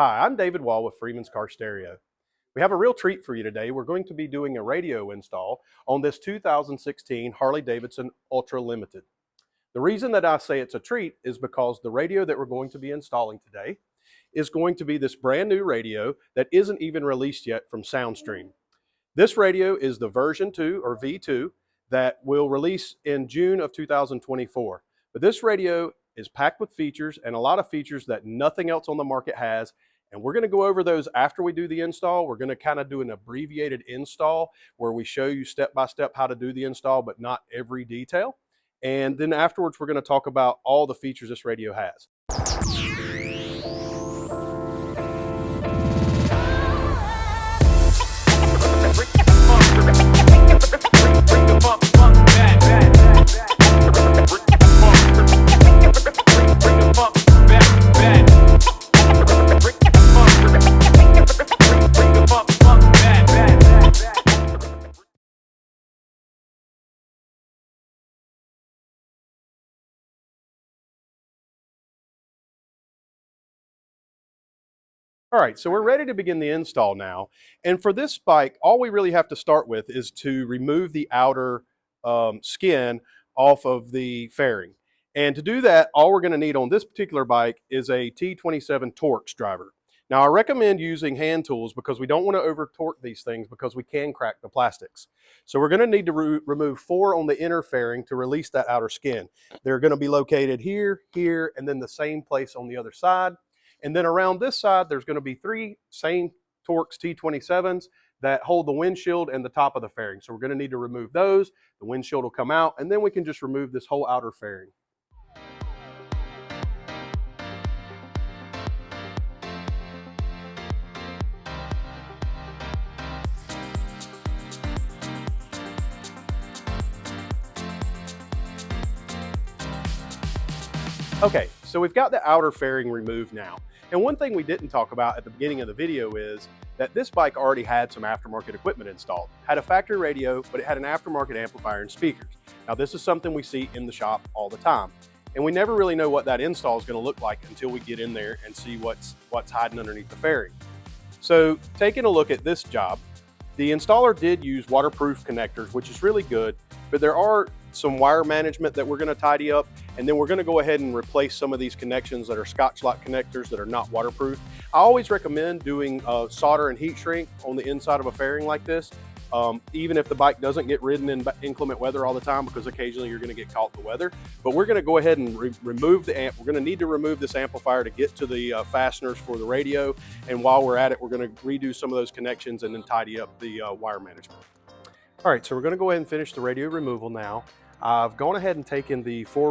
Hi, I'm David Wall with Freeman's Car Stereo. We have a real treat for you today. We're going to be doing a radio install on this 2016 Harley Davidson Ultra Limited. The reason that I say it's a treat is because the radio that we're going to be installing today is going to be this brand new radio that isn't even released yet from Soundstream. This radio is the version 2 or V2 that will release in June of 2024. But this radio is packed with features, and a lot of features that nothing else on the market has. And we're going to go over those after we do the install. We're going to kind of do an abbreviated install where we show you step by step how to do the install, but not every detail. And then afterwards, we're going to talk about all the features this radio has. All right, so we're ready to begin the install now. And for this bike, all we really have to start with is to remove the outer skin off of the fairing. And to do that, all we're going to need on this particular bike is a T27 Torx driver. Now, I recommend using hand tools because we don't want to over torque these things because we can crack the plastics. So we're going to need to remove 4 on the inner fairing to release that outer skin. They're going to be located here, here, and then the same place on the other side. And then around this side, there's going to be 3 same Torx T27s that hold the windshield and the top of the fairing. So we're going to need to remove those. The windshield will come out, and then we can just remove this whole outer fairing. Okay, so we've got the outer fairing removed now. And one thing we didn't talk about at the beginning of the video is that this bike already had some aftermarket equipment installed. Had a factory radio, but it had an aftermarket amplifier and speakers. Now this is something we see in the shop all the time. And we never really know what that install is going to look like until we get in there and see what's hiding underneath the fairing. So taking a look at this job, the installer did use waterproof connectors, which is really good, but there are some wire management that we're going to tidy up, and then we're going to go ahead and replace some of these connections that are Scotch lock connectors that are not waterproof. I always recommend doing solder and heat shrink on the inside of a fairing like this, even if the bike doesn't get ridden in inclement weather all the time, because occasionally you're going to get caught in the weather. But we're going to go ahead and remove the amp. We're going to need to remove this amplifier to get to the fasteners for the radio, and while we're at it, we're going to redo some of those connections and then tidy up the wire management. All right, so we're going to go ahead and finish the radio removal now. I've gone ahead and taken the 4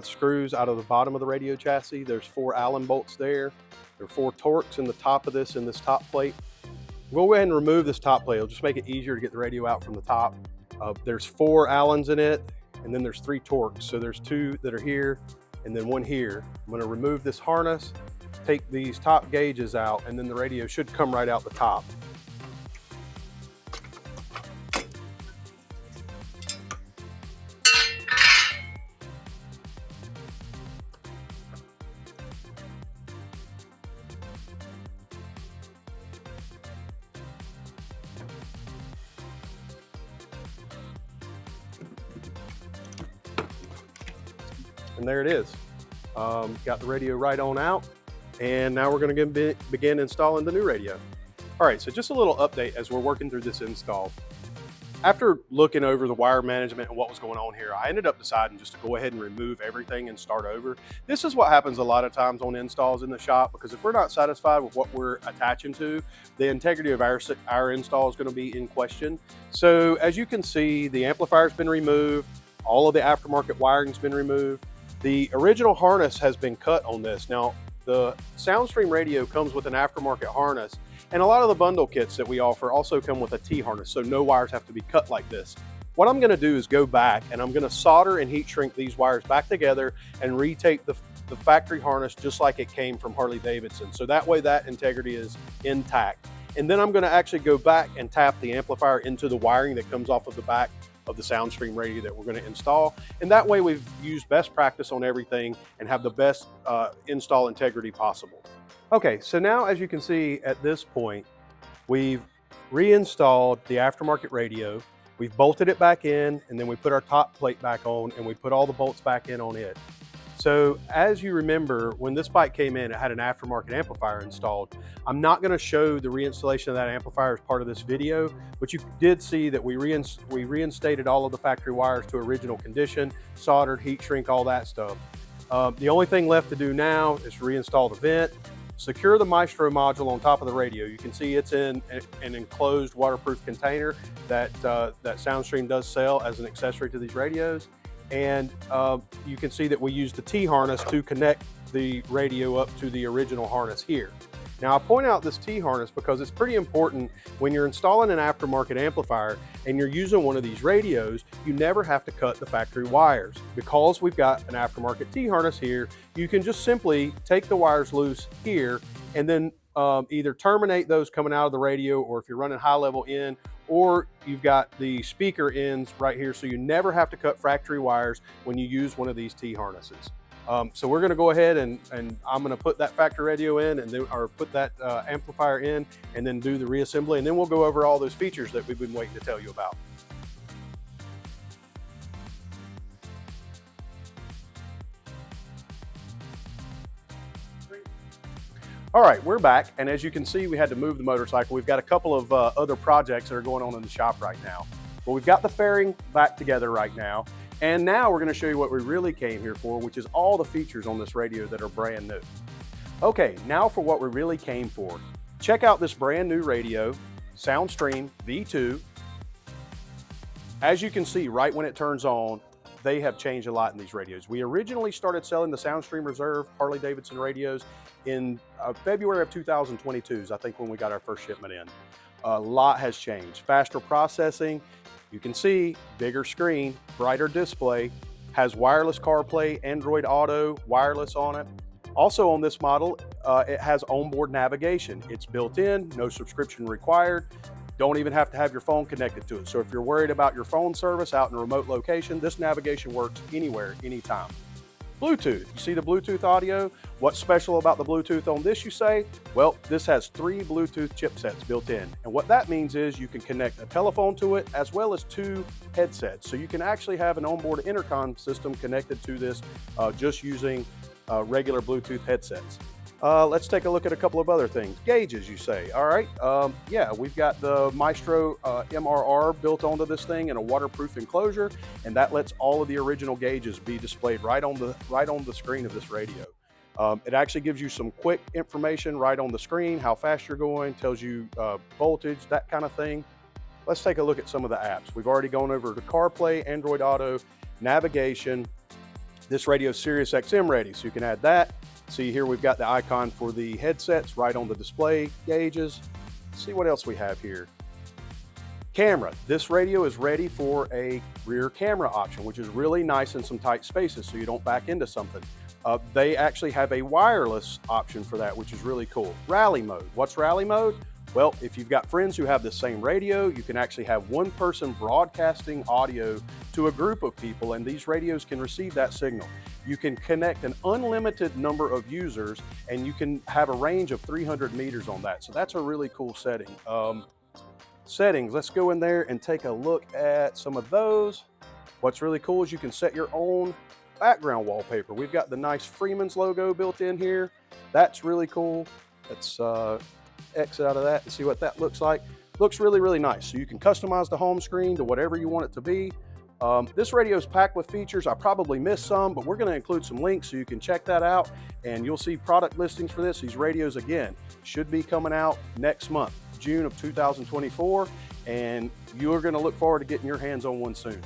screws out of the bottom of the radio chassis. There's 4 Allen bolts there. There are 4 Torx in the top of this, in this top plate. We'll go ahead and remove this top plate. It'll just make it easier to get the radio out from the top. There's 4 Allens in it, and then there's 3 Torx. So there's 2 that are here, and then 1 here. I'm going to remove this harness, take these top gauges out, and then the radio should come right out the top. And there it is. Got the radio right on out, and now we're going to begin installing the new radio. All right, so just a little update as we're working through this install. After looking over the wire management and what was going on here, I ended up deciding just to go ahead and remove everything and start over. This is what happens a lot of times on installs in the shop, because if we're not satisfied with what we're attaching to, the integrity of our install is going to be in question. So as you can see, the amplifier's been removed, all of the aftermarket wiring's been removed. The original harness has been cut on this. Now, the Soundstream radio comes with an aftermarket harness, and a lot of the bundle kits that we offer also come with a T-harness, so no wires have to be cut like this. What I'm going to do is go back, and I'm going to solder and heat shrink these wires back together and retake the factory harness just like it came from Harley Davidson. So that way that integrity is intact. And then I'm going to actually go back and tap the amplifier into the wiring that comes off of the back of the Soundstream radio that we're going to install. And that way we've used best practice on everything and have the best install integrity possible. Okay, so now as you can see at this point, we've reinstalled the aftermarket radio, we've bolted it back in, and then we put our top plate back on and we put all the bolts back in on it. So as you remember, when this bike came in, it had an aftermarket amplifier installed. I'm not going to show the reinstallation of that amplifier as part of this video, but you did see that we reinstated all of the factory wires to original condition, soldered, heat shrink, all that stuff. The only thing left to do now is reinstall the vent, secure the Maestro module on top of the radio. You can see it's in an enclosed waterproof container that Soundstream does sell as an accessory to these radios. And you can see that we use the T-harness to connect the radio up to the original harness here. Now I point out this T-harness because it's pretty important when you're installing an aftermarket amplifier and you're using one of these radios. You never have to cut the factory wires. Because we've got an aftermarket T-harness here, you can just simply take the wires loose here and then either terminate those coming out of the radio, or if you're running high level in, or you've got the speaker ends right here, so you never have to cut factory wires when you use one of these T-harnesses. So we're going to go ahead and I'm going to put that factory radio in, and then, or put that amplifier in, and then do the reassembly, and then we'll go over all those features that we've been waiting to tell you about. All right, we're back, and as you can see, we had to move the motorcycle. We've got a couple of other projects that are going on in the shop right now. But we've got the fairing back together right now, and now we're going to show you what we really came here for, which is all the features on this radio that are brand new. Okay, now for what we really came for. Check out this brand new radio, Soundstream V2. As you can see, right when it turns on, they have changed a lot in these radios. We originally started selling the Soundstream Reserve Harley Davidson radios in February of 2022, I think, when we got our first shipment in. A lot has changed. Faster processing, you can see, bigger screen, brighter display, has wireless CarPlay, Android Auto, wireless on it. Also on this model, it has onboard navigation. It's built in, no subscription required. Don't even have to have your phone connected to it. So if you're worried about your phone service out in a remote location, this navigation works anywhere, anytime. Bluetooth, you see the Bluetooth audio? What's special about the Bluetooth on this, you say? Well, this has 3 Bluetooth chipsets built in. And what that means is you can connect a telephone to it as well as 2 headsets. So you can actually have an onboard intercom system connected to this just using regular Bluetooth headsets. Let's take a look at a couple of other things. Gauges, you say. All right, yeah, we've got the Maestro MRR built onto this thing in a waterproof enclosure, and that lets all of the original gauges be displayed right on the screen of this radio. It actually gives you some quick information right on the screen, how fast you're going, tells you voltage, that kind of thing. Let's take a look at some of the apps. We've already gone over to CarPlay, Android Auto, navigation. This radio is Sirius XM ready, so you can add that. See here, we've got the icon for the headsets right on the display gauges. Let's see what else we have here. Camera. This radio is ready for a rear camera option, which is really nice in some tight spaces so you don't back into something. They actually have a wireless option for that, which is really cool. Rally mode. What's rally mode? Well, if you've got friends who have the same radio, you can actually have one person broadcasting audio to a group of people, and these radios can receive that signal. You can connect an unlimited number of users, and you can have a range of 300 meters on that. So that's a really cool setting. Settings, let's go in there and take a look at some of those. What's really cool is you can set your own background wallpaper. We've got the nice Freeman's logo built in here. That's really cool. Let's exit out of that and see what that looks like. Looks really, really nice. So you can customize the home screen to whatever you want it to be. This radio is packed with features. I probably missed some, but we're going to include some links so you can check that out, and you'll see product listings for this. These radios, again, should be coming out next month, June of 2024, and you're going to look forward to getting your hands on one soon.